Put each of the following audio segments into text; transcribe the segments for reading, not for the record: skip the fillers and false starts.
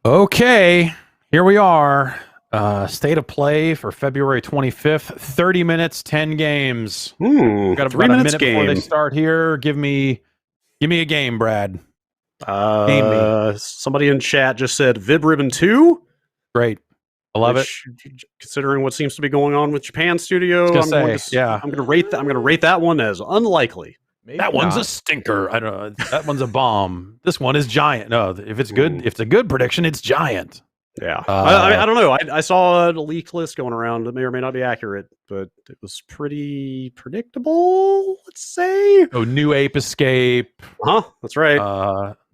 Okay, here we are. State of play for February 25th. 30 minutes, 10 games. Got about a minute before they start here. Give me a game, Brad. Name me. Somebody in chat just said Vib Ribbon 2. Great. I love it. Considering what seems to be going on with Japan Studio, I'm going to rate that one as unlikely. Maybe that one's a stinker. I don't know. That one's a bomb. This one is giant. No, if it's good, if it's a good prediction, it's giant. Yeah. I don't know. I saw a leaked list going around that may or may not be accurate, but it was pretty predictable, let's say. Oh, New Ape Escape. That's right.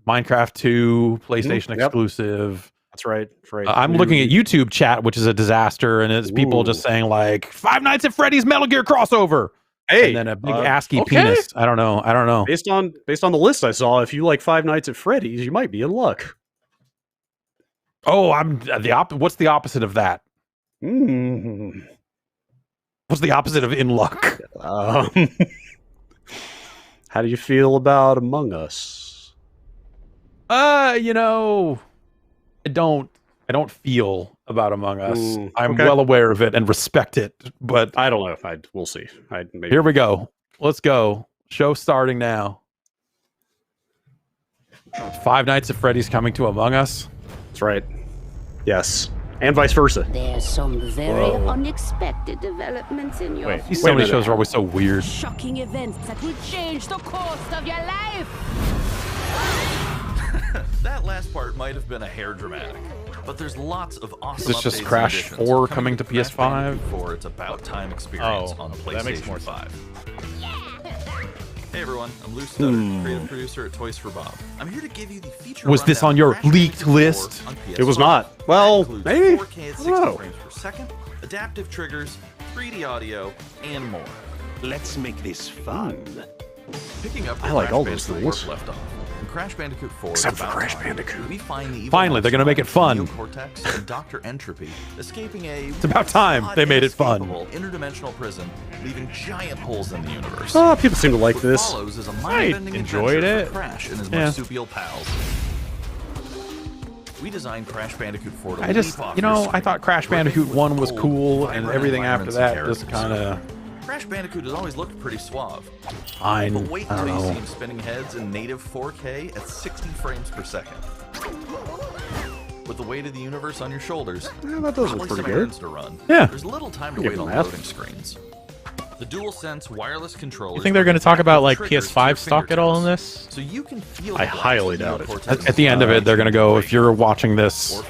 Minecraft 2, PlayStation exclusive. That's right. I'm looking at YouTube chat, which is a disaster, and it's people just saying like Five Nights at Freddy's Metal Gear crossover. Hey, and then a big ASCII penis. I don't know. Based on the list I saw, if you like Five Nights at Freddy's, you might be in luck. Oh, I'm what's the opposite of that? What's the opposite of in luck? How do you feel about Among Us? I don't feel about Among Us. I'm well aware of it and respect it, but I don't know. We'll see. Here we go. Let's go. Show starting now. Five Nights at Freddy's coming to Among Us. That's right. Yes, and vice versa. There's some very unexpected developments in your. These Sony shows are always so weird. Shocking events that will change the course of your life. That last part might have been a hair dramatic, but there's lots of awesome. Is this just Crash 4 coming to PS5? For its about time experience on the PlayStation that makes more 5. Hey everyone, I'm Lou Stutter, creative producer at Toys for Bob. I'm here to give you the feature. Was this on your leaked list? It was not. Well, maybe. 4K at 60 frames per second, adaptive triggers, 3D audio, and more. Let's make this fun. Picking up I like all those things. Left off. In Crash Bandicoot 4, except for Crash Bandicoot. We find the Finally, they're going to make it fun. Cortex and Dr. Entropy escaping a. It's about time they made it fun. Interdimensional prison, leaving giant holes in the universe. People seem to like this. I enjoyed it. Crash and his marsupial pals. We designed Crash Bandicoot 4 to I thought Crash Bandicoot 1 was cool, and everything after that just kind of. Crash Bandicoot has always looked pretty suave. Fine. But wait until you see him spinning heads in native 4K at 60 frames per second. With the weight of the universe on your shoulders, that does look pretty good. To run. Yeah. There's little time to wait on loading screens. The DualSense wireless controller. You think they're going to talk about like PS5 stock at all in this? So you can feel I highly doubt it. At the end of it, they're going to go, if you're watching this,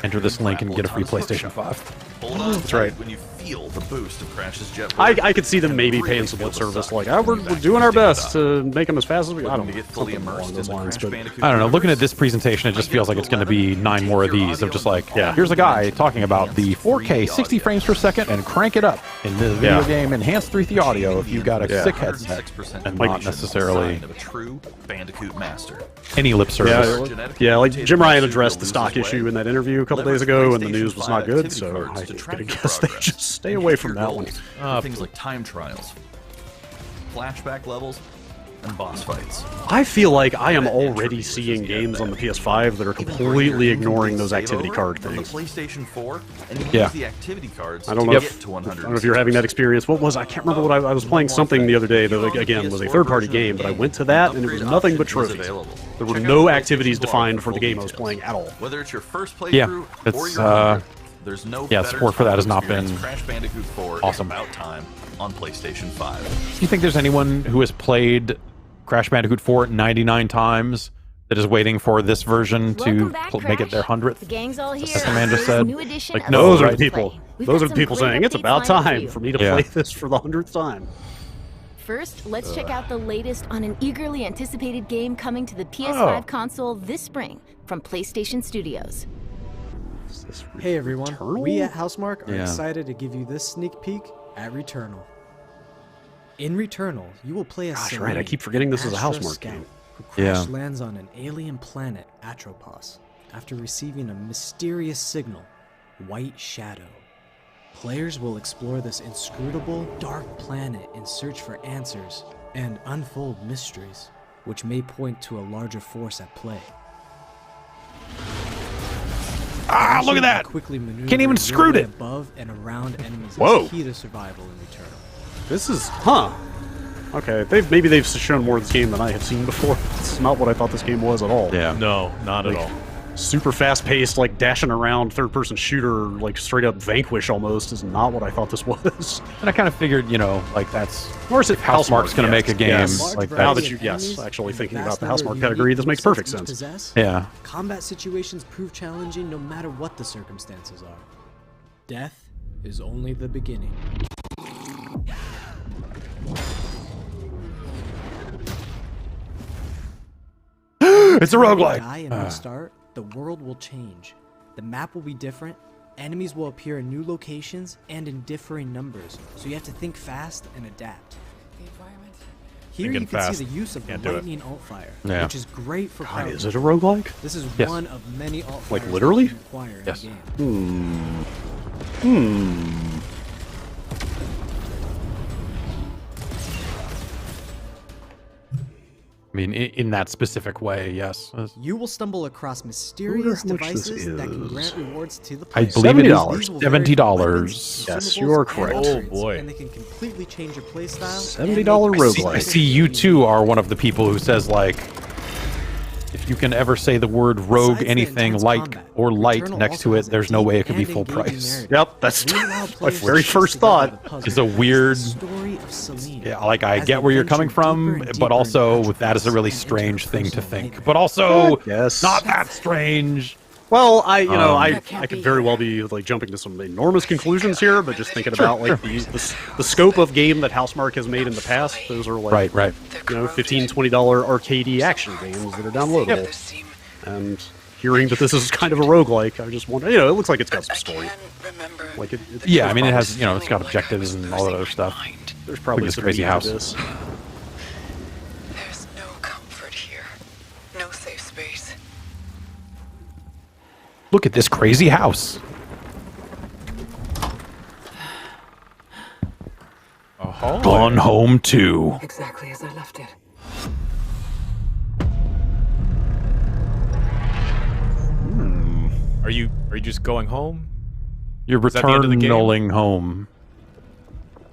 enter this link and get a free PlayStation 5. That's right. When you feel the boost of Crash's jet. I could see them maybe paying some lip service, like, we're doing our best to make them as fast as we. I don't know. Fully immersed in the Crash Bandicoot. I don't know. Looking at this presentation, it just feels like it's going to be 9 more of these. Of just like, here's a guy talking about the 4K 60 frames per second and crank it up in the video game enhanced 3D audio if you've got a sick headset and not necessarily of a true Bandicoot master. any lip service. Yeah, like Jim Ryan addressed the stock issue in that interview a couple days ago, and the news was not good. So I'm gonna guess they just stay away from that one. Things like time trials, flashback levels, and boss fights. I feel like I am already seeing games on the PS5 that are completely ignoring those activity card things. The PlayStation 4 and use the activity cards I don't know if you're having that experience. What was I can't remember what I was playing something the other day that again was a third-party game, but I went to that and it was nothing but trophies. There were no activities defined for the game I was playing at all. Whether it's your first playthrough or your 100th, there's no support for that has not been Crash Bandicoot 4 awesome. About time on PlayStation 5. Do you think there's anyone who has played Crash Bandicoot 4 99 times that is waiting for this version to make it their 100th? The gang's all here. As the man just said. Like, no, those are the people. Those are the people saying it's about time for me to play this for the 100th time. First, let's check out the latest on an eagerly anticipated game coming to the PS5 console this spring from PlayStation Studios. Hey everyone, we at Housemarque are excited to give you this sneak peek at Returnal. In Returnal, you will play a right, I keep forgetting this is a Housemarque game. Who crash lands on an alien planet, Atropos, after receiving a mysterious signal, White Shadow. Players will explore this inscrutable, dark planet in search for answers and unfold mysteries, which may point to a larger force at play. Ah, look at that! Quickly maneuver Can't even screw it. above and around enemies Whoa. is key to survival in Returnal. This is, okay, maybe they've shown more of this game than I have seen before. It's not what I thought this game was at all. Yeah. No, not at all. Super fast-paced, like dashing around, third-person shooter, like straight-up Vanquish almost, is not what I thought this was. And I kind of figured, you know, like that's... Or is it Housemarque's going to make a game like Now that. that you, actually thinking about the Housemarque pedigree, this makes perfect sense. Yeah. Combat situations prove challenging no matter what the circumstances are. Death is only the beginning. It's a roguelike! Die and restart, the world will change. The map will be different, enemies will appear in new locations and in differing numbers, so you have to think fast and adapt. Here Thinking you can fast. see the use of Can't do it. lightning alt-fire, Yeah. which is great for God, crowd is it a control. roguelike? This is Yes. one of many alt-fires Like, literally? you can acquire in Yes. the game. I mean, in that specific way, yes. You will stumble across mysterious how much this devices that can is. grant rewards to the I player. believe it $70. is These will vary from $70. weapons, Yes, consumables, you are and correct. upgrades, Oh, boy. And they can completely change your playstyle. $70 roguelike. I see you too are one of the people who says, like, if you can ever say the word rogue Besides the anything intense like combat, or light Returnal next also to has it, a there's no deep way it could be and full engaging price. narrative. Yep, that's We allow my players to very piece first together thought. the puzzle It's a of the weird... story of Selene. Yeah, like I As get they where you're venture coming deeper from, and but deeper also into that is a really and strange enter thing to personal think. nightmare. But also, Yes. not that strange. Well, I That can't could be. very well be like jumping to some enormous conclusions here, but just thinking about like the scope of game that Housemarque has made in the past, those are like Right. you know, $15, $20 arcadey action games that are downloadable. And hearing that this is kind of a roguelike, I just wonder, you know, it looks like it's got some story. Like it's Yeah, I mean, it has, you know, it's got objectives and all that other stuff. There's probably this some crazy meat to house. this. There's no comfort here. No safe space. Look at this crazy house. Oh, Gone Home 2. Exactly as I left it. Are you just going home? You're Is that the end of the game? returning home.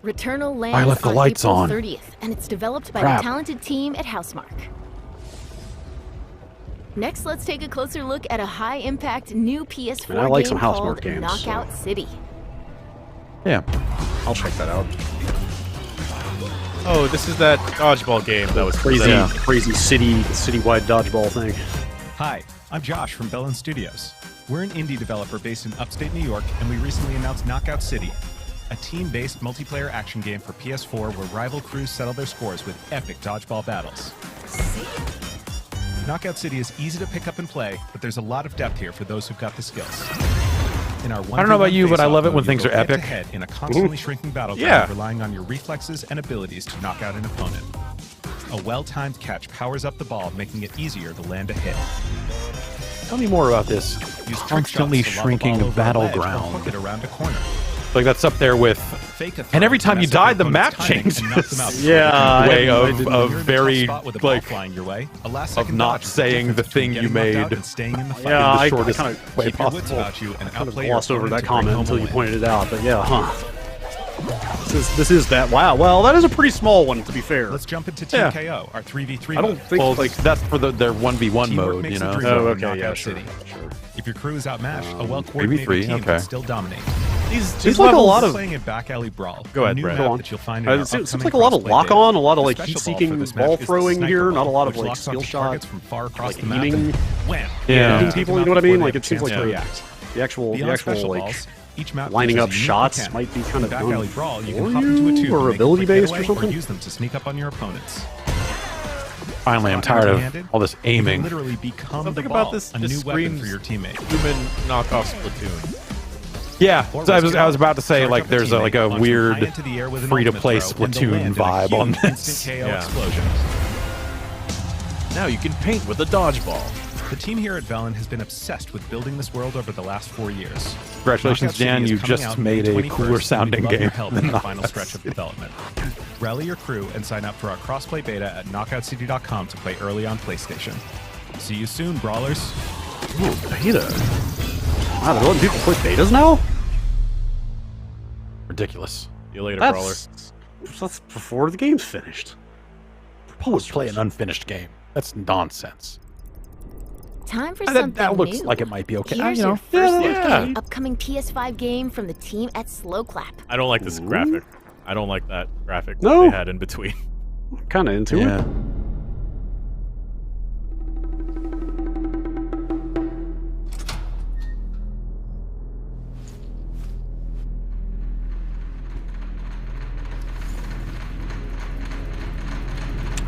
Returnal lands left the on lights April on. 30th, and it's developed by Crap. the talented team at Housemarque. Next, let's take a closer look at a high-impact new PS4 Man, I like game some Housemarque called games, Knockout City. Yeah. I'll check that out. Oh, this is that dodgeball game that was Crazy, Yeah. crazy citywide dodgeball thing. Hi, I'm Josh from Bellin Studios. We're an indie developer based in upstate New York, and we recently announced Knockout City, a team-based multiplayer action game for PS4 where rival crews settle their scores with epic dodgeball battles. Knockout City is easy to pick up and play, but there's a lot of depth here for those who've got the skills. In our I don't know about you, but I love it when things are epic. Head in a constantly shrinking battleground, Yeah. relying on your reflexes and abilities to knock out an opponent. A well-timed catch powers up the ball, making it easier to land a hit. Tell me more about this Use trick constantly shots to lob a ball shrinking over a ledge or battleground. hook it around a corner. Like that's up there with... Fake a And every throw, time you mess up die, your the map opponent's timing, and knock them out changes. before they can way do it. of When you're in the very, tough spot with a ball like, flying your way, a last of second not dodge is saying the difference between thing you getting knocked out made and staying in the fight. Yeah, the I shortest kind of way Keep your wits possible. about you and kind of outplay your glossed over opponent that to bring comment home until a you win. pointed it out, but yeah, This is that. Wow, well, that is a pretty small one, to be fair. Let's jump into Team Yeah. KO, our 3v3 I don't mode. think Well, like. that's for their 1v1 Teamwork mode, makes you the know? dream So, work. Okay, yeah, Knockout sure, City. sure. If your crew is outmatched, a well-coordinated 3v3, team okay. can still dominate. Seems like a lot of. Playing in Back Alley Brawl, Go ahead, a new Brad. map Go on. that you'll find in our It seems upcoming like a lot of crossplay lock-on, a data. lot of like The special ball for heat-seeking this map ball is the throwing sniper here, not a ball, lot of which like locks onto skill shot, targets from far across like the map. aiming, Wham! Yeah. hitting people. You know what I mean? Like it seems like Before they the have a chance to react. actual Beyond special like balls, each map lining features up a unique shots mechanic. might be kind of Back done Alley Brawl, you for can hop into a tube you, or and make a quick ability-based or getaway, something. or use them to sneak up on your opponents. Finally, I'm tired of all this You can aiming. literally become Something the about ball, this a just new weapon screams for your teammate. Human knockoff Splatoon. Yeah, Or so I risk was it all. about to say, Charge like, up there's teammate, like a launch them high weird into the air with an free-to-play ultimate throw, and they'll Splatoon land in a vibe on huge this. instant KO Yeah. explosion. Now you can paint with a dodgeball. The team here at Velen has been obsessed with building this world over the last 4 years. Congratulations, Knockout City Jan, is you coming just out made May a 21st, cooler and we'd sounding love your game help than in the final Knockout stretch of City. development. Rally your crew and sign up for our crossplay beta at knockoutcity.com to play early on PlayStation. See you soon, brawlers. Ooh, beta. Wow, they're letting people play betas now? Ridiculous. See you later, brawler. That's before the game's finished. Let's play an unfinished game. That's nonsense. Time for something that looks new. like it might be okay. Here's You know, your first look yeah. at an upcoming PS5 game from the team at Slow Clap. I don't like this graphic. I don't like that graphic No. they had in between. Kind of into it.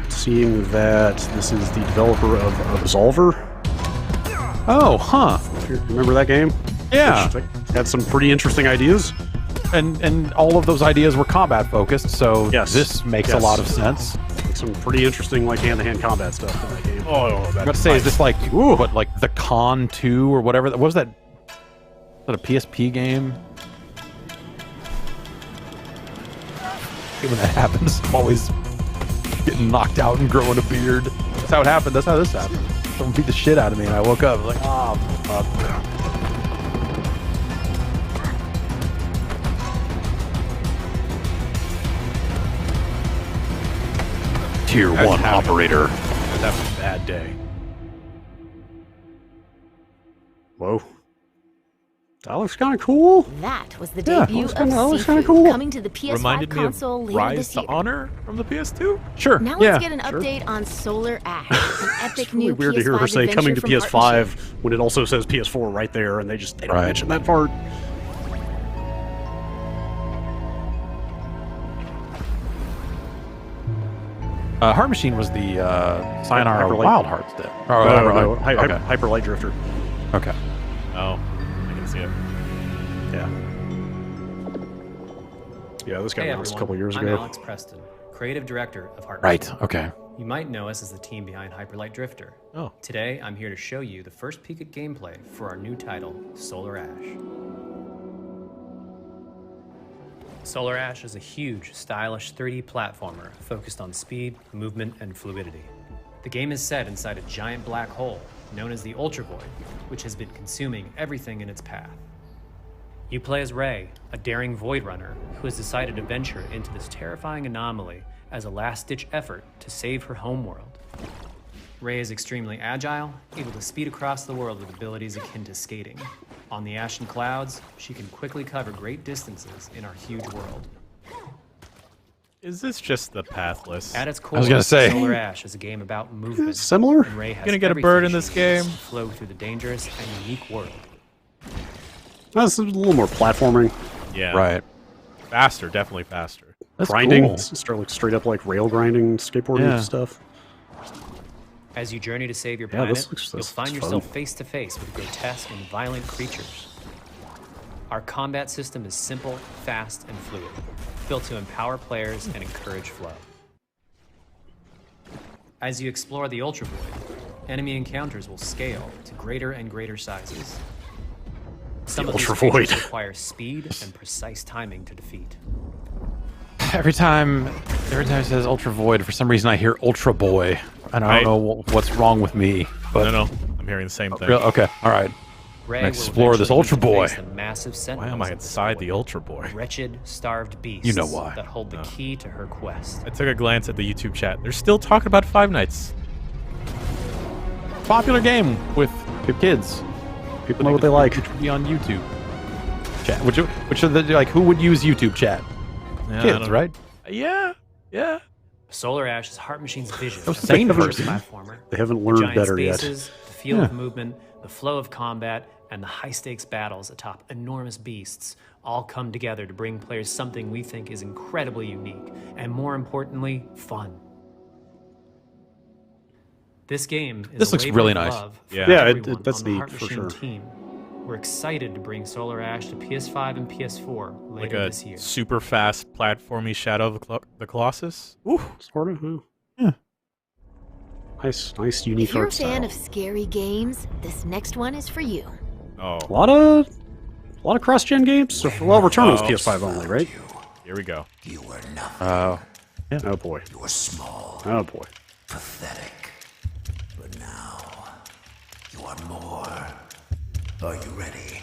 Seeing that this is the developer of Absolver. Oh, huh. Remember that game? Yeah. Which had some pretty interesting ideas. And all of those ideas were combat focused, so this makes a lot of sense. Some pretty interesting like hand-to-hand combat stuff in that game. Oh, I was about to say, is this like what, like the Con 2 or whatever? What was that? Was that a PSP game? When that happens, I'm always getting knocked out and growing a beard. That's how it happened. That's how this happened. Someone beat the shit out of me, and I woke up like, oh, fuck. Tier 1 operator. That was a bad day. Whoa. That looks kind of cool. That was the debut of looks Sifu, cool. coming to the PS5 Reminded me console of later Rise this to year. Honor from the PS2. Sure. Now let's get an update on Solar Ash, an epic It's really new weird to hear PS5 her say coming to adventure from Art PS5 when it also says PS4 right there, and they don't mention that part. Heart Machine was the Sayonara Hyper Light. Wild Hearts did. Oh, No, okay. Hyper Light Drifter. Okay. Oh, I can see it. Yeah. Yeah, this got Hey announced a everyone, couple years I'm ago. Alex Preston, creative director of Heart Right, Machine. okay. You might know us as the team behind Hyperlight Drifter. Oh. Today, I'm here to show you the first peek at gameplay for our new title, Solar Ash. Solar Ash is a huge, stylish 3D platformer focused on speed, movement, and fluidity. The game is set inside a giant black hole known as the Ultra Void, which has been consuming everything in its path. You play as Ray, a daring Void Runner who has decided to venture into this terrifying anomaly as a last-ditch effort to save her homeworld. Ray is extremely agile, able to speed across the world with abilities akin to skating. On the ashen clouds, she can quickly cover great distances in our huge world. Is this just the pathless? At its core, I was gonna say. Solar Ash is a game about movement. Similar? And Ray has Gonna get a bird in everything this she needs game. to flow through the dangerous and unique world. That's a little more platforming. Yeah. Right. Faster, definitely faster. That's Grinding. cool. Straight up like rail grinding, skateboarding Yeah. stuff. As you journey to save your Yeah, planet, this looks you'll find fun. yourself face to face with grotesque and violent creatures. Our combat system is simple, fast, and fluid, built to empower players and encourage flow. As you explore the Ultra Void, enemy encounters will scale to greater and greater sizes. Some of these Ultra creatures Void. require speed and precise timing to defeat. Every time it says Ultra Void, for some reason I hear Ultra Boy, and I don't know what's wrong with me. But No, I'm hearing the same thing. Okay, all right. Ray Gonna will explore this eventually Ultra need to Boy. face the massive Why sentinels am I of this inside void. the Ultra Boy? Wretched, starved beasts You know why. that hold the key to her quest. I took a glance at the YouTube chat. They're still talking about Five Nights. Popular game with kids. People know what they like. Which would be on YouTube. Chat. Which are the like? Who would use YouTube chat? Yeah, I Kids, don't- right? Yeah. Solar Ash is Heart Machine's vision. No sane of a person. platformer. They haven't The learned giant better yet. spaces, the feel Yeah. of movement, the flow of combat, and the high-stakes battles atop enormous beasts all come together to bring players something we think is incredibly unique, and more importantly, fun. This game is This a looks labor really of nice. love for Yeah. Yeah, everyone that's on the neat, Heart for Machine sure. team. We're excited to bring Solar Ash to PS5 and PS4 Like later a this year. super fast platformy Shadow of the Colossus. Ooh. Sort of. Yeah. Nice, unique If you're a art fan style. of scary games, this next one is for you. Oh. A lot of cross-gen games. So, well, Return was PS5 only, right? Here we go. You were nothing. Oh. Oh boy. You were small, Oh boy. pathetic. But now, you are more. Are you ready?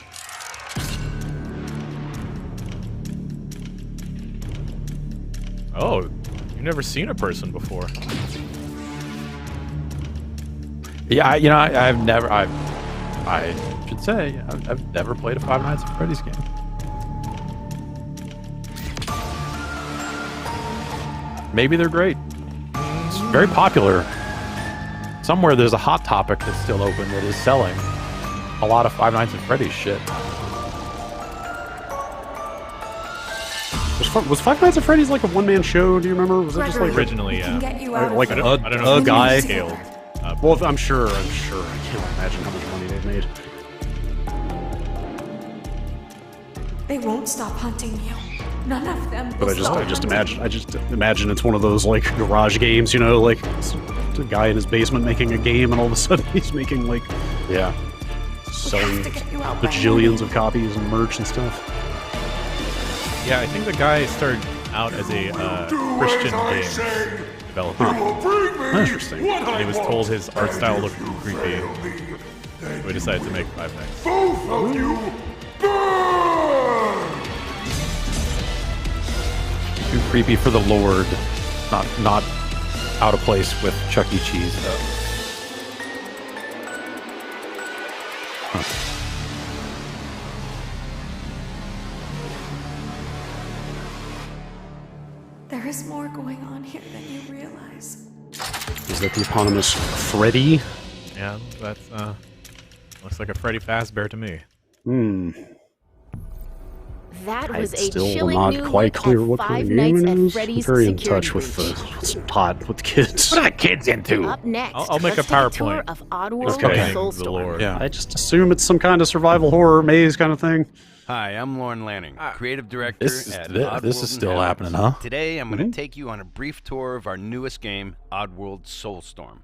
Oh, you've never seen a person before. Yeah, I've never. I should say I've never played a Five Nights at Freddy's game. Maybe they're great. It's very popular. Somewhere there's a Hot Topic that's still open that is selling a lot of Five Nights at Freddy's shit. Was Five Nights at Freddy's like a one-man show? Do you remember? Was it just like originally? Yeah. Like I don't know a guy. Scaled. Well, I'm sure. I can't imagine how much money they've made. They won't stop hunting you. None of them. But I just imagine it's one of those like garage games, you know, like it's a guy in his basement making a game, and all of a sudden he's making like selling bajillions of copies and merch and stuff. Yeah, I think the guy started out as a Christian game developer. Interesting. And he was told his art style looked too creepy, so he decided to make Five Nights. Both of you burn! Too creepy for the Lord. Not out of place with Chuck E. Cheese, though. Huh. There is more going on here than you realize. Is that the eponymous Freddy? Yeah, that's looks like a Freddy Fazbear to me. That was I'm a chilling not new quite look clear at what Five kind of Nights game it at is. Freddy's Very in security touch with breach. what's hot with kids. What are kids into? Up next, I'll make let's a take PowerPoint. tour of Oddworld explaining the Soulstorm. lore. Yeah. I just assume it's some kind of survival horror maze kind of thing. Hi, I'm Lauren Lanning, creative director This is at this Oddworld is still and happening, Heavens. huh? Today, I'm going to take you on a brief tour of our newest game, Oddworld Soulstorm.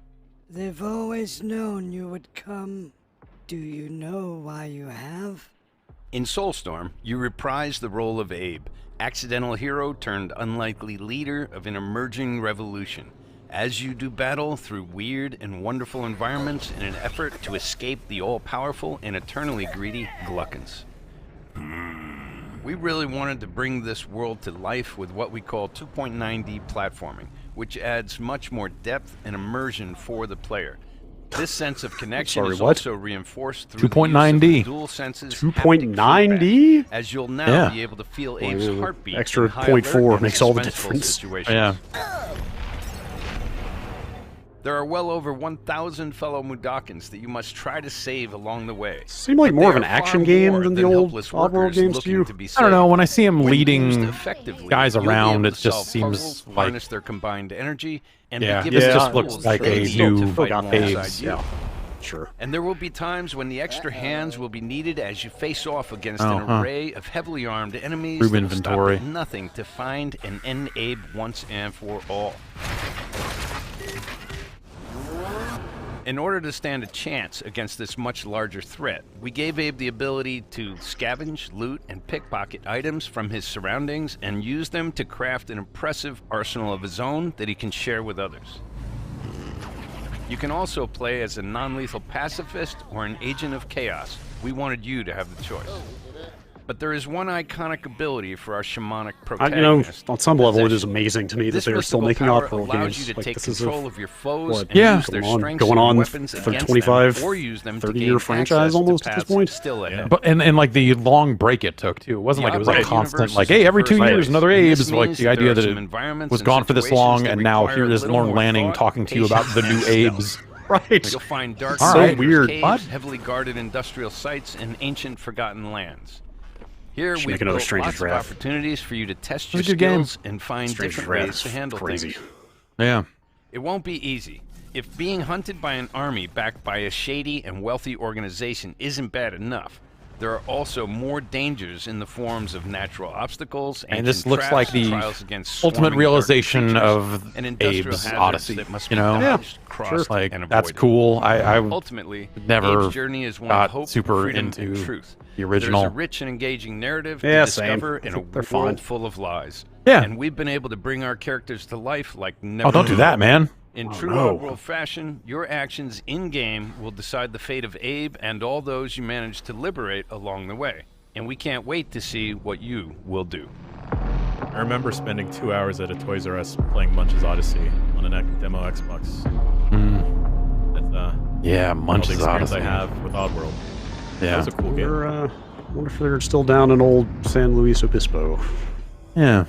They've always known you would come. Do you know why you have? In Soulstorm, you reprise the role of Abe, accidental hero turned unlikely leader of an emerging revolution, as you do battle through weird and wonderful environments in an effort to escape the all-powerful and eternally greedy Gluckins. We really wanted to bring this world to life with what we call 2.9D platforming, which adds much more depth and immersion for the player. This sense of connection is also reinforced through 2.9D. dual senses. 2.9D? As you'll now be able to feel Abe's heartbeat. Extra in high 0.4 alert and makes all the suspenseful difference. situations. Yeah. There are well over 1,000 fellow Mudokons that you must try to save along the way. Seemed like more of an action game than the old Oddworld games to you. I don't know. When I see him When leading used effectively, guys you'll be around, able it to just solve seems puzzles, like harness their combined energy, and yeah, be this given just tools looks like they a need new to fight Abe's. alongside you. Sure. And there will be times when the extra hands will be needed as you face off against an array of heavily armed enemies Room that will stop inventory. at nothing to find and end Abe once and for all. In order to stand a chance against this much larger threat, we gave Abe the ability to scavenge, loot, and pickpocket items from his surroundings and use them to craft an impressive arsenal of his own that he can share with others. You can also play as a non-lethal pacifist or an agent of chaos. We wanted you to have the choice. But there is one iconic ability for our shamanic protagonist. On some level, it is amazing to me that This they are still mystical making power Oddworld allows games. you to Like, take this is control of your foes what, and use their strengths going and on weapons for against 25, them, or use them to 30 gain year franchise access to almost at this paths point. still ahead. But and like the long break it took too. It wasn't like it was like a constant like, hey, every 2 years another And Abe's. this Like means the that idea there that are some it environments was and gone for this situations long, that and now require here a is little Lauren more Lanning thought, talking to you about the new patience, Abe's. Right. You'll find dark All right. weird. caves, heavily guarded industrial sites, and ancient forgotten lands. Here Should we've make another built Stranger's lots of Wrath. opportunities for you to test your It's a good game. skills and find Stranger's different Wrath ways is to handle crazy. things. Yeah. It won't be easy. If being hunted by an army backed by a shady and wealthy organization isn't bad enough, there are also more dangers in the forms of natural obstacles, And this ancient looks traps, like the trials against ultimate swarming realization dark of creatures, and industrial Abe's hazards Odyssey. that must You be know, dodged, crossed, like and that's avoided. cool. I Ultimately, never Abe's journey is one got of hope, super freedom, into and truth. the original. There's a rich and engaging narrative Yeah, to same. discover in a They're fine. world full of lies. Yeah. And we've been able to bring our characters to life like never Oh, don't do that, man. In Oh, true no. Oddworld fashion, your actions in-game will decide the fate of Abe and all those you manage to liberate along the way. And we can't wait to see what you will do. I remember spending 2 hours at a Toys R Us playing Munch's Odyssey on a demo Xbox. That's Munch's experience Odyssey. I have with Oddworld. Yeah, that was a cool game. I wonder if they're still down in old San Luis Obispo. Yeah,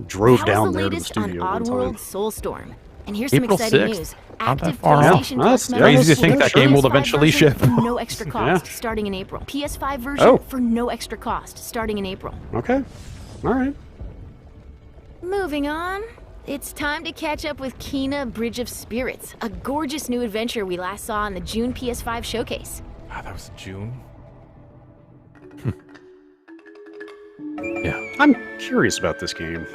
drove That down was the there to the latest on studio one Oddworld time. SoulStorm. And here's some April exciting 6th. news. Not that Active far out. PlayStation That's Plus crazy members to think will that get game will PS5 eventually version ship. for no extra cost starting in April. PS5 version for no extra cost starting in April. Okay. All right. Moving on. It's time to catch up with Kena Bridge of Spirits, a gorgeous new adventure we last saw in the June PS5 showcase. Wow, that was June? Yeah. I'm curious about this game.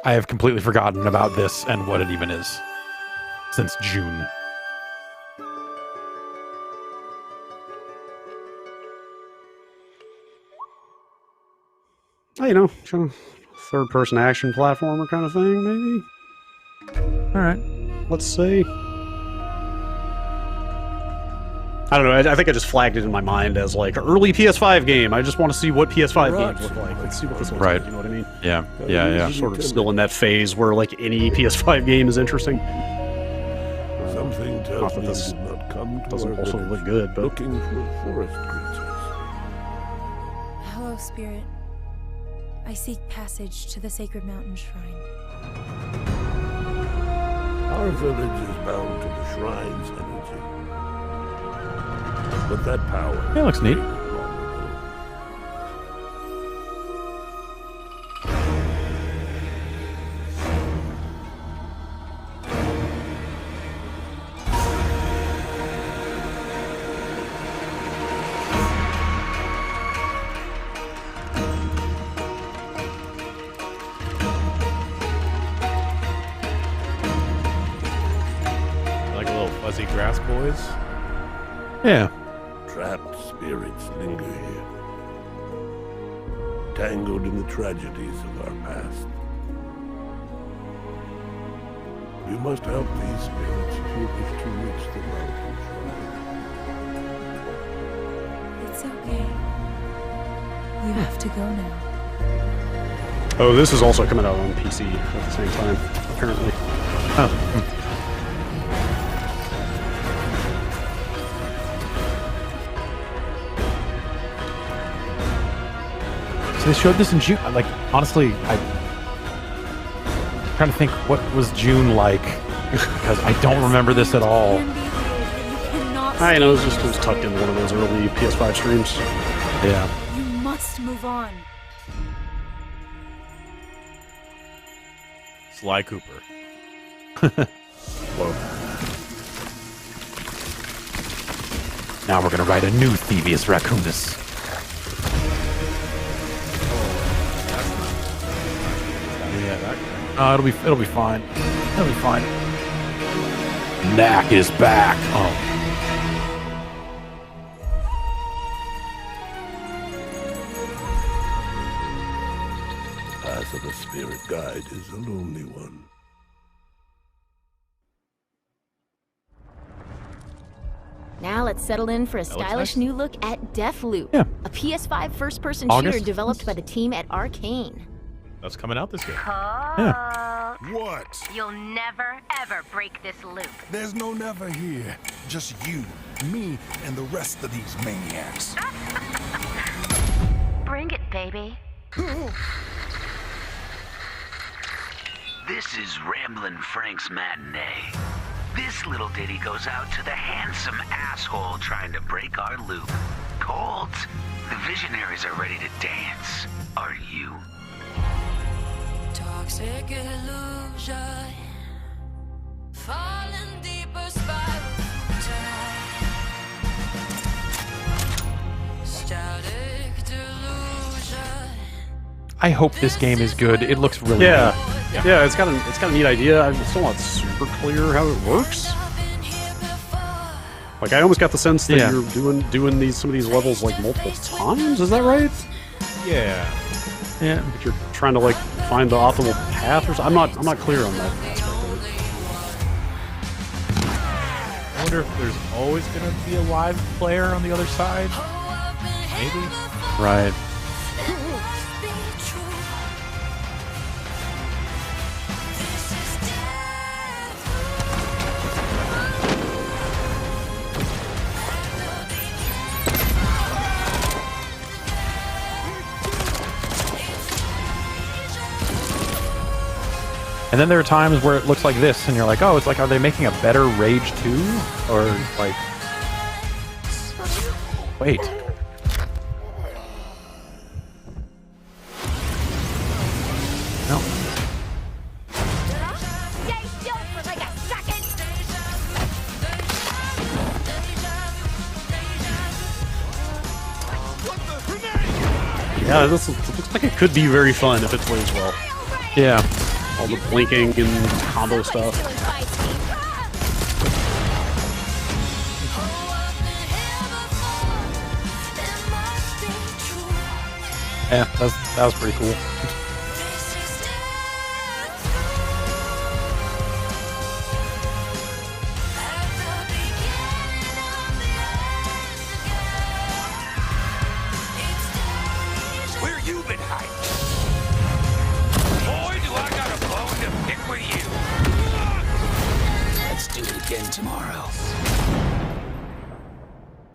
I have completely forgotten about this and what it even is since June. You know, third-person action platformer kind of thing, maybe? All right. Let's see. I don't know, I think I just flagged it in my mind as like early PS5 game. I just want to see what PS5 games look like. Let's see what this looks like, you know what I mean? Yeah. Sort of still in that phase where like any PS5 game is interesting. Something tells me this you did not come to doesn't our also village look good, but looking for forest creatures. Hello, Spirit. I seek passage to the sacred mountain shrine. Our village is bound to the shrine's energy. But that power... Yeah, looks neat. Like a little fuzzy grass boys. Yeah. Trapped spirits linger here, tangled in the tragedies of our past. You must help these spirits if you wish to reach the mountain shrine. It's okay. You have to go now. oh, this is also coming out on PC at the same time, apparently. Oh. So they showed this in June. Like, honestly, I'm trying to think what was June like because I don't remember this at all. I know, it was tucked into one of those early PS5 streams. Yeah. You must move on. Sly Cooper. Whoa. Now we're gonna write a new Thievius Raccoonus. It'll be fine. It'll be fine. Knack is back. Oh. The path of a spirit guide is a lonely one. Now let's settle in for a looks stylish nice. new look at Deathloop, Yeah. a PS5 first-person August? shooter developed by the team at Arcane. That's coming out this year. Yeah. What? You'll never, ever break this loop. There's no never here. Just you, me, and the rest of these maniacs. Bring it, baby. This is Ramblin' Frank's Matinee. This little ditty goes out to the handsome asshole trying to break our loop. Colt, the visionaries are ready to dance. Are you? Toxic illusion, falling deeper spiral tide. Static delusion. I hope this game is good. It looks really Yeah. neat. Yeah, it's got a neat idea. I'm still not super clear how it works. Like, I almost got the sense that Yeah. you're doing some of these levels like multiple times. Is that right? Yeah. Yeah. Like you're trying to like find the optimal path or something. I'm not clear on that aspect of it. I wonder if there's always going to be a live player on the other side. Maybe. Right. And then there are times where it looks like this, and you're like, oh, it's like, are they making a better Rage 2? Or, like... Wait. No. Yeah, this looks like it could be very fun if it plays well. Yeah. All the blinking and combo stuff. Yeah, that was pretty cool. Where you been hiding? Boy, do I got a bone to pick with you. Let's do it again tomorrow.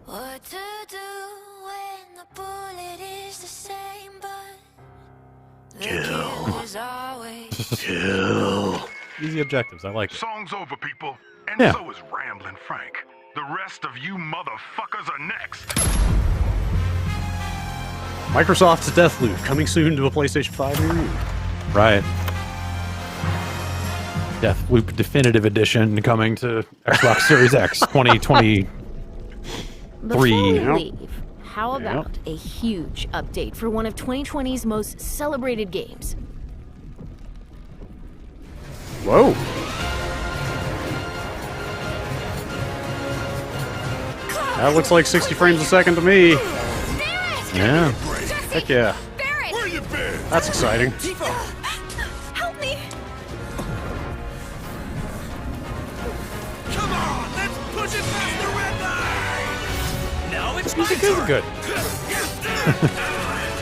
What to do when the bullet is the same, but the kill is always Kill. Easy objectives. I like it. Song's over, people. And Yeah. so is Ramblin' Frank. The rest of you motherfuckers are next. Microsoft's Deathloop coming soon to a PlayStation 5 near you. Right. Deathloop Definitive Edition coming to Xbox Series X 2023. Before we leave, how about a huge update for one of 2020's most celebrated games? Whoa. That looks like 60 frames a second to me. Yeah. Heck yeah. That's exciting. help me. Come on, let's push it past the red line. Now it's Music is good.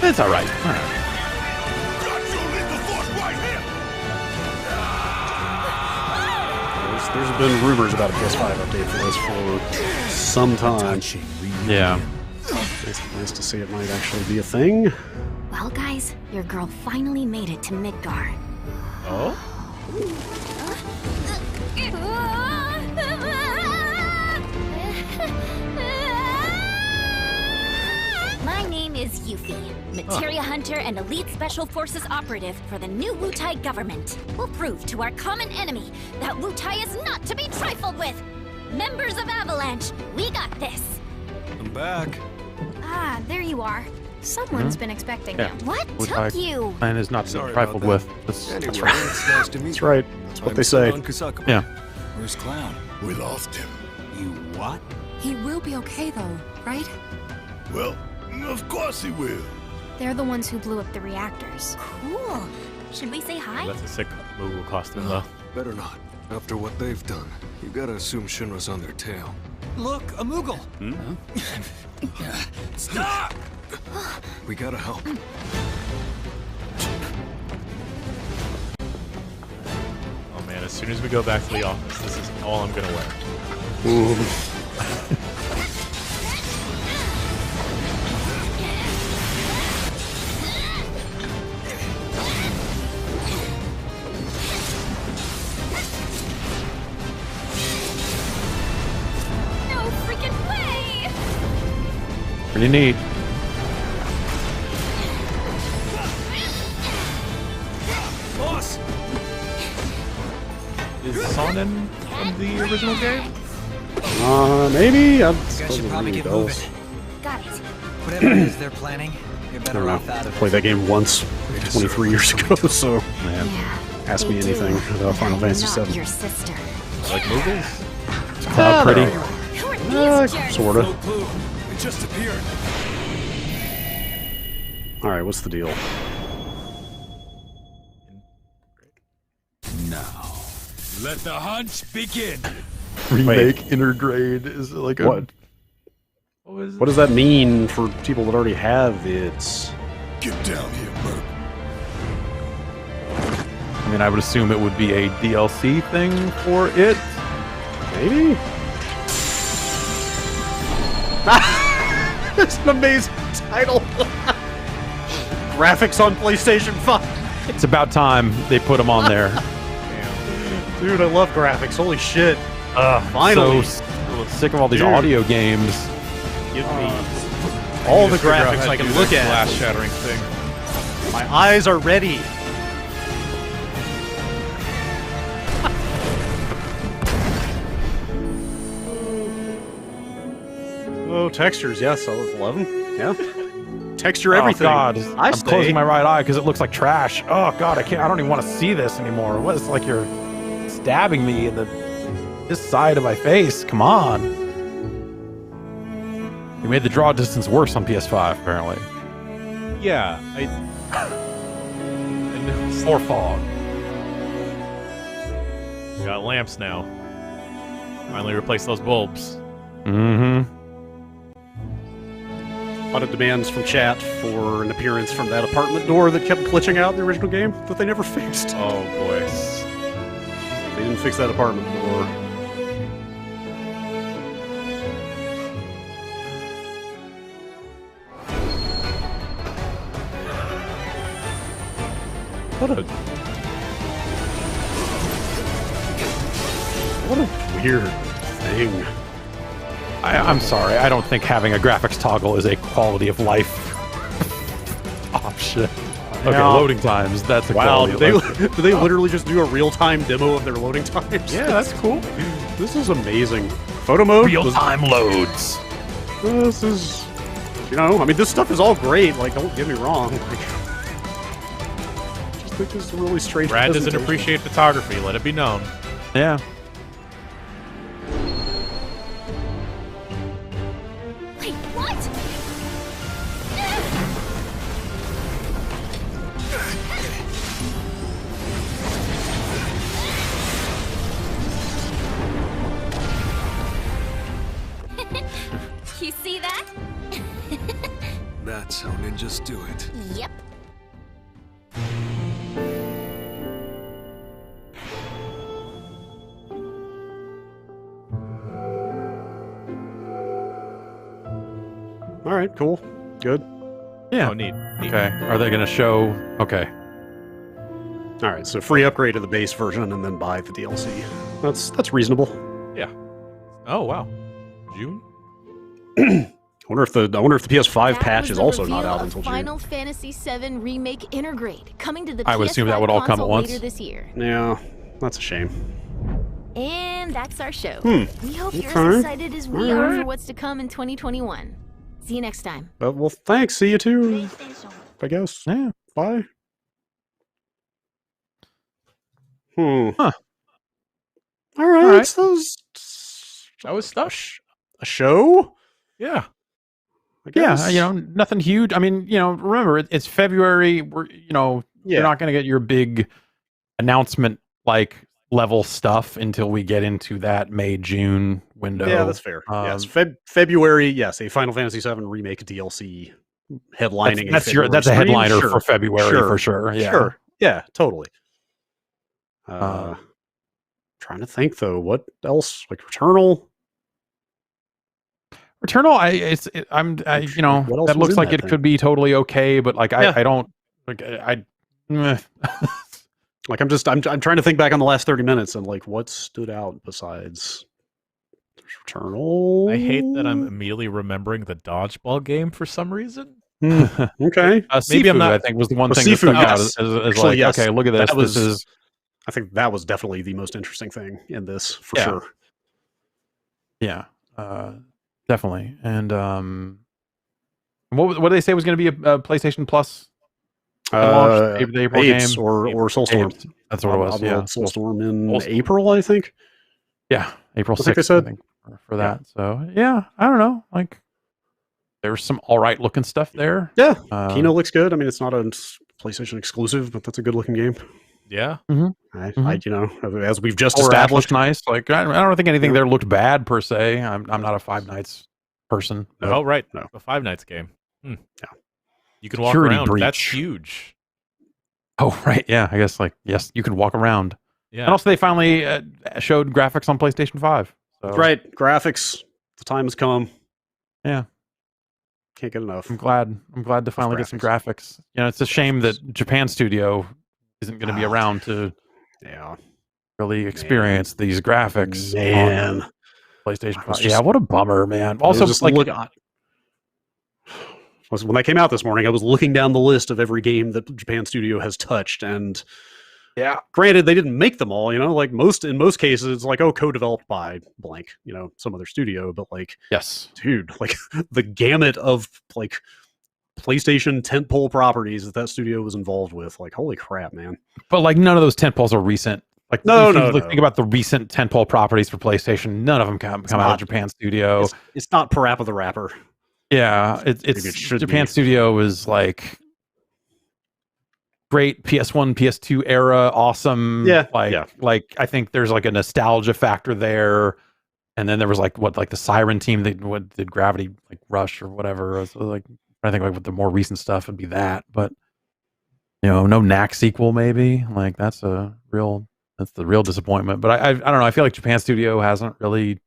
It's all right. All right. There's been rumors about a PS5 update for this for some time. Yeah. Nice to see it might actually be a thing. Well, guys, your girl finally made it to Midgar. Oh? My name is Yuffie, materia hunter and elite special forces operative for the new Wutai government. We'll prove to our common enemy that Wutai is not to be trifled with. Members of Avalanche, we got this. I'm back. Ah, there you are. Someone's been expecting Yeah. you. What Wutai took you? Plan is not to be Sorry trifled about with. that. That's Anyway, right. it's nice to meet That's you. right. That's what they say. Yeah. Where's Clown? We lost him. You what? He will be okay though, right? Well, of course he will. They're the ones who blew up the reactors. Cool. Should we say hi? That's a sick Moogle costume, though. Better not. After what they've done, you gotta assume Shinra's on their tail. Look, a Moogle. Stop! We gotta help. Oh man, as soon as we go back to the office, this is all I'm gonna wear. No freaking way! Pretty neat. Boss! Is Sonnen from the original game? Maybe? You guys should probably get moving. Got it. Whatever it is they're planning, you're I better don't off know. out I of played it. that game once, 23 years ago, so ask me They anything do. about Final Fantasy Not VII. your sister. Like Moogles? It's pretty. Who are these jerks? Sorta. No clue. It just appeared. Alright, what's the deal? Now, let the hunt begin. Remake Intergrade is like a... What? What does that mean for people that already have it? Get down here, Merc. I mean, I would assume it would be a DLC thing for it. Maybe? It's an amazing title. Graphics on PlayStation 5. It's about time they put them on there. Dude, I love graphics. Holy shit. Finally. So sick of all these audio games. Give me all the graphics I can look at. Glass-shattering thing. My eyes are ready. Oh, textures. Yes, I love them. Yeah. Texture everything. Oh God, I'm stay. closing my right eye because it looks like trash. Oh God, I can't. I don't even want to see this anymore. What? It's like you're stabbing me in this side of my face. Come on. You made the draw distance worse on PS5, apparently. Yeah, Or fog. We got lamps now. Finally replace those bulbs. Mm-hmm. A lot of demands from chat for an appearance from that apartment door that kept glitching out in the original game that they never fixed. Oh boy. They didn't fix that apartment door. What a weird thing. I'm sorry. I don't think having a graphics toggle is a quality of life option. Okay, Yeah. loading times. That's a Wow, quality did of life. did they literally just do a real-time demo of their loading times? Yeah, that's cool. This is amazing. Photo mode? Real-time loads. This is... You know, I mean, this stuff is all great. Like, don't get me wrong. Like, I just think this is a really strange Brad doesn't presentation. appreciate photography, let it be known. Yeah. Wait, what? You see that? That's how ninjas do it. Yep. All right, cool. Good. Yeah. Oh, neat. Okay. Are they going to show? Okay. All right, so free upgrade to the base version and then buy the DLC. That's reasonable. Yeah. Oh wow. June? I wonder if the PS5 That patch was is the also not reveal out of until June. Final Fantasy VII Remake Intergrade, coming to the I would PS5 assume that would all come at console once. later this year. Yeah, that's a shame. And that's our show. Hmm. We hope you're Okay. as excited as we are Alright. for what's to come in 2021. See you next time. Well, thanks. See you too. I guess. Yeah. Bye. Huh. All right. Alright. So That was stuff. a show? Yeah. I Yeah, guess. you know, nothing huge. I mean, you know, remember it's February. We're, you know, Yeah. you're not going to get your big announcement like level stuff until we get into that May-June window. Yeah, that's fair. Yes, February. Yes, a Final Fantasy VII remake DLC headlining. That's February a stream. headliner Sure. for February for sure. Yeah. Sure. Yeah, totally. Trying to think though, what else? Like Returnal. Returnal, you know, What else that was looks in like that it thing? could be totally okay, but like Yeah. I don't like meh. Like I'm trying to think back on the last 30 minutes and like what stood out besides Returnal. I hate that I'm immediately remembering the dodgeball game for some reason. Okay. Maybe I'm Sifu, not. I I think was the one Well, thing that stuck Sifu, out yes. as Actually, like, yes. okay, look at this. That was- This is I think that was definitely the most interesting thing in this for Yeah. sure. yeah, definitely. And what did they say was going to be a PlayStation Plus? launch, the April Apes game? or Soulstorm. Apes. That's what it was. Yeah, Soulstorm in Soulstorm. April, I think. Yeah, April I think they 6th, said. I think, for that. So yeah, I don't know. Like, there's some all right looking stuff there. Yeah, Uh, Kino looks good. I mean, it's not a PlayStation exclusive, but that's a good looking game. Yeah. I you know, as we've just Solar Ash looks established, nice. Like, I don't think anything there looked bad per se. I'm not a Five Nights person. but- Oh, right. No. A Five Nights game. Yeah. You can walk Security around. That's breach. huge. Oh, right. Yeah, I guess like yes, you can walk around. Yeah. And also, they finally showed graphics on PlayStation 5. So right? Graphics. The time has come. yeah, Can't get enough. I'm glad to finally get some graphics. You know, it's a shame that Japan Studio isn't going to be around to Yeah. really experience these graphics. Man, on PlayStation 5. Yeah, what a bummer, man. Also, just like, when that came out this morning, I was looking down the list of every game that Japan Studio has touched, and yeah, granted, they didn't make them all. Like in most cases, it's like, oh, co-developed by blank, some other studio. But like, yes, dude, like the gamut of like PlayStation tentpole properties that studio was involved with, like, holy crap, man. But like, none of those tentpoles are recent. Like, no. Think about the recent tentpole properties for PlayStation. None of them come out of Japan Studio. It's not Parappa the Rapper. Yeah, it's Japan Studio is like great PS1, PS2 era, awesome. Yeah, like I think there's like a nostalgia factor there. And then there was like the Siren team that did Gravity like Rush or whatever. So like I think like with the more recent stuff would be that, but no knack sequel maybe. Like that's the real disappointment. But I don't know. I feel like Japan Studio hasn't really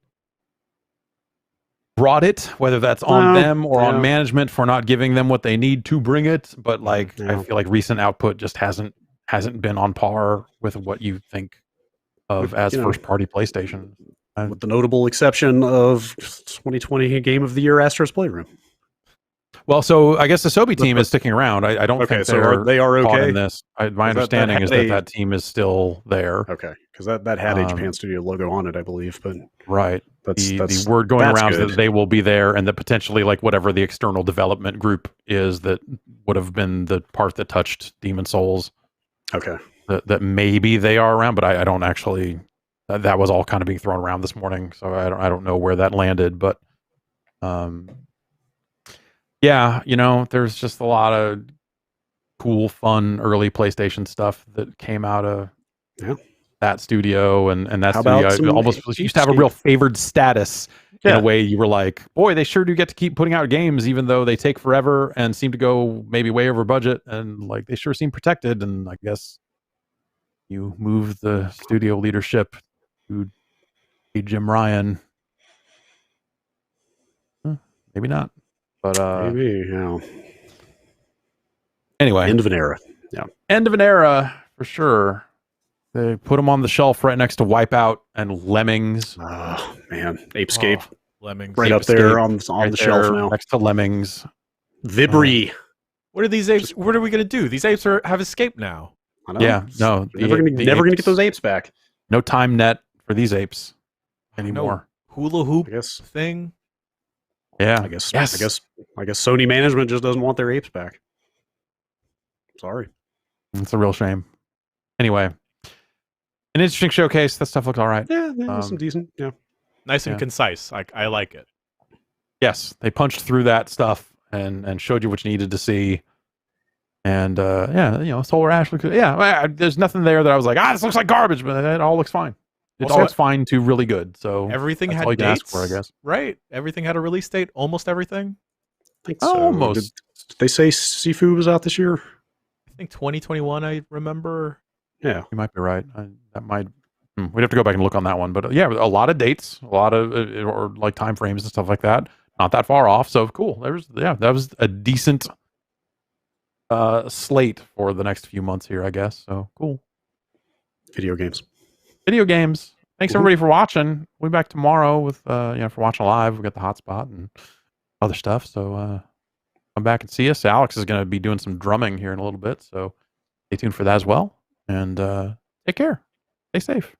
brought it, whether that's on them or on management for not giving them what they need to bring it. But like I feel like recent output just hasn't been on par with what you think of as first party PlayStation. With the notable exception of 2020 Game of the Year Astro's Playroom. Well, so I guess the Sobi team is sticking around. I don't think they are okay in this. My understanding is that team is still there. Okay, because that had a Japan Studio logo on it, I believe. But right, that's the word going around is that they will be there, and that potentially like whatever the external development group is that would have been the part that touched Demon Souls. Okay, that maybe they are around, but I don't actually. That was all kind of being thrown around this morning, so I don't know where that landed, but yeah, there's just a lot of cool, fun early PlayStation stuff that came out of that studio, and that studio almost used to have a real favored status in a way. You were like, boy, they sure do get to keep putting out games, even though they take forever and seem to go maybe way over budget, and like they sure seem protected. And I guess you move the studio leadership to Jim Ryan. Maybe not, but maybe, anyway, end of an era. Yeah, end of an era for sure. They put them on the shelf right next to Wipeout and Lemmings. Oh man, Apescape, Lemmings, right up there on the shelf now, next to Lemmings. Vibri. What are these apes? What are we gonna do? These apes have escaped now. I know. Yeah, no, never gonna get those apes back. No time net for these apes anymore. No hula hoop thing. Yeah, I guess Sony management just doesn't want their apes back. Sorry, it's a real shame. Anyway, an interesting showcase. That stuff looked all right. Yeah, some decent. Yeah, nice and concise. I like it. Yes, they punched through that stuff and showed you what you needed to see. And Solar Ash looks. Yeah, there's nothing there that I was like, this looks like garbage, but it all looks fine. It all looks fine to really good. So everything that's had all you can dates, ask for, I guess. Right? Everything had a release date. Almost everything. I think so. Almost. Did they say Sifu was out this year? I think 2021. I remember. Yeah, you might be right. That might. We'd have to go back and look on that one, but yeah, a lot of dates, a lot of or like time frames and stuff like that. Not that far off. So cool. That was a decent slate for the next few months here, I guess. So cool. Video games. Thanks everybody for watching. We'll be back tomorrow with for watching live. We got the hotspot and other stuff. So come back and see us. Alex is going to be doing some drumming here in a little bit. So stay tuned for that as well. And take care. Stay safe.